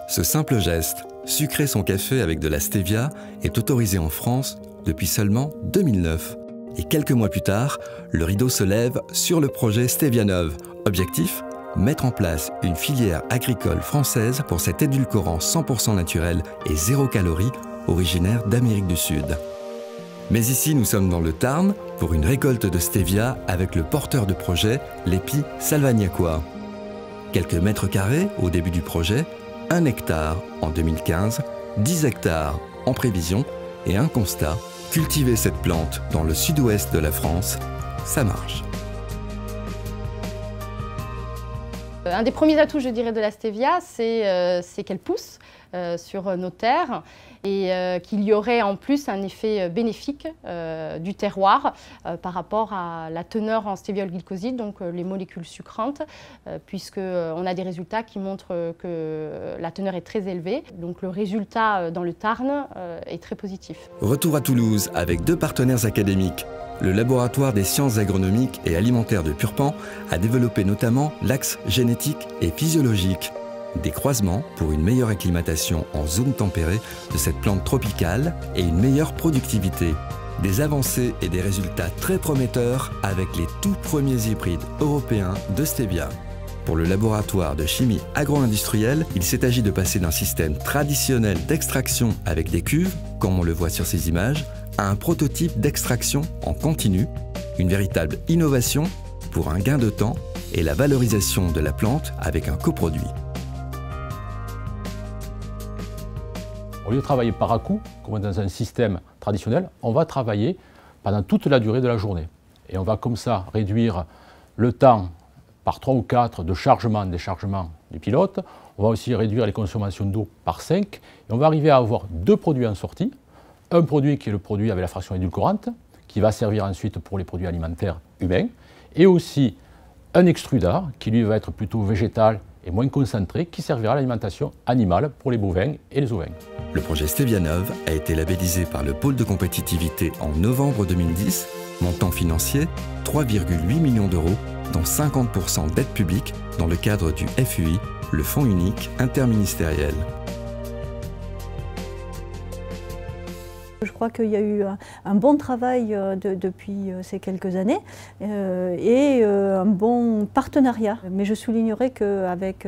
Ce simple geste, sucrer son café avec de la stevia, est autorisé en France depuis seulement 2009. Et quelques mois plus tard, le rideau se lève sur le projet Stevianov. Objectif ? Mettre en place une filière agricole française pour cet édulcorant 100% naturel et zéro calorie, originaire d'Amérique du Sud. Mais ici, nous sommes dans le Tarn pour une récolte de stevia avec le porteur de projet, l'épi salvagnacois. Quelques mètres carrés au début du projet, 1 hectare en 2015, 10 hectares en prévision et un constat, cultiver cette plante dans le sud-ouest de la France, ça marche. Un des premiers atouts, je dirais, de la stevia, c'est qu'elle pousse sur nos terres et qu'il y aurait en plus un effet bénéfique du terroir par rapport à la teneur en stéviol glycoside, donc les molécules sucrantes, puisqu'on a des résultats qui montrent que la teneur est très élevée. Donc le résultat dans le Tarn est très positif. Retour à Toulouse avec 2 partenaires académiques. Le laboratoire des sciences agronomiques et alimentaires de Purpan a développé notamment l'axe génétique et physiologique. Des croisements pour une meilleure acclimatation en zone tempérée de cette plante tropicale et une meilleure productivité. Des avancées et des résultats très prometteurs avec les tout premiers hybrides européens de stevia. Pour le laboratoire de chimie agro-industrielle, il s'est agi de passer d'un système traditionnel d'extraction avec des cuves, comme on le voit sur ces images, à un prototype d'extraction en continu, une véritable innovation pour un gain de temps et la valorisation de la plante avec un coproduit. Au lieu de travailler par à-coup, comme dans un système traditionnel, on va travailler pendant toute la durée de la journée. Et on va comme ça réduire le temps par 3 ou 4 de chargement, déchargement du pilote. On va aussi réduire les consommations d'eau par 5. Et on va arriver à avoir 2 produits en sortie. Un produit qui est le produit avec la fraction édulcorante, qui va servir ensuite pour les produits alimentaires humains. Et aussi un extrudar, qui lui va être plutôt végétal et moins concentré, qui servira à l'alimentation animale pour les bovins et les ovins. Le projet Stevianov a été labellisé par le pôle de compétitivité en novembre 2010, montant financier 3,8 millions d'euros, dont 50% d'aide publique dans le cadre du FUI, le Fonds unique interministériel. Je crois qu'il y a eu un bon travail depuis ces quelques années et un bon partenariat. Mais je soulignerai qu'avec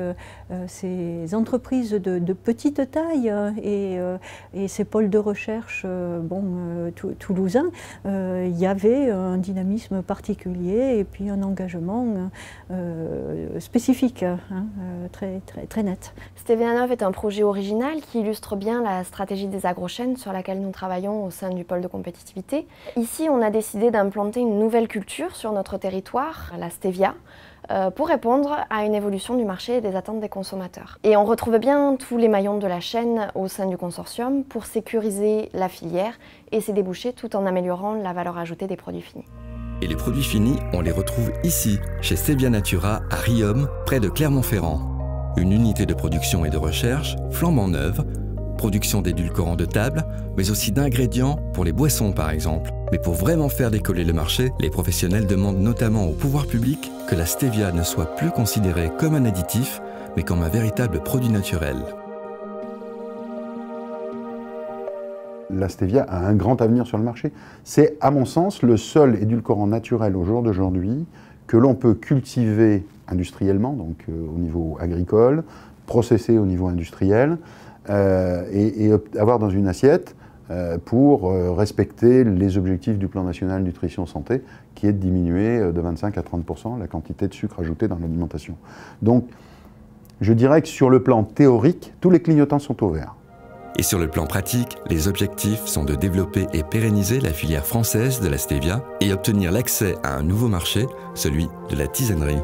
ces entreprises de petite taille et ces pôles de recherche toulousains, il y avait un dynamisme particulier et puis un engagement spécifique, très net. Stevianov est un projet original qui illustre bien la stratégie des agrochènes sur laquelle nous travaillons au sein du pôle de compétitivité. Ici, on a décidé d'implanter une nouvelle culture sur notre territoire, la stevia, pour répondre à une évolution du marché et des attentes des consommateurs. Et on retrouve bien tous les maillons de la chaîne au sein du consortium pour sécuriser la filière et ses débouchés tout en améliorant la valeur ajoutée des produits finis. Et les produits finis, on les retrouve ici, chez Stevia Natura, à Riom, près de Clermont-Ferrand. Une unité de production et de recherche flambant neuve, production d'édulcorants de table, mais aussi d'ingrédients pour les boissons par exemple. Mais pour vraiment faire décoller le marché, les professionnels demandent notamment au pouvoir public que la stevia ne soit plus considérée comme un additif, mais comme un véritable produit naturel. La stevia a un grand avenir sur le marché. C'est, à mon sens, le seul édulcorant naturel au jour d'aujourd'hui que l'on peut cultiver industriellement, donc au niveau agricole, processer au niveau industriel, et avoir dans une assiette pour respecter les objectifs du plan national nutrition santé, qui est de diminuer de 25 à 30% la quantité de sucre ajouté dans l'alimentation. Donc, je dirais que sur le plan théorique, tous les clignotants sont au vert. Et sur le plan pratique, les objectifs sont de développer et pérenniser la filière française de la stevia et obtenir l'accès à un nouveau marché, celui de la tisanerie.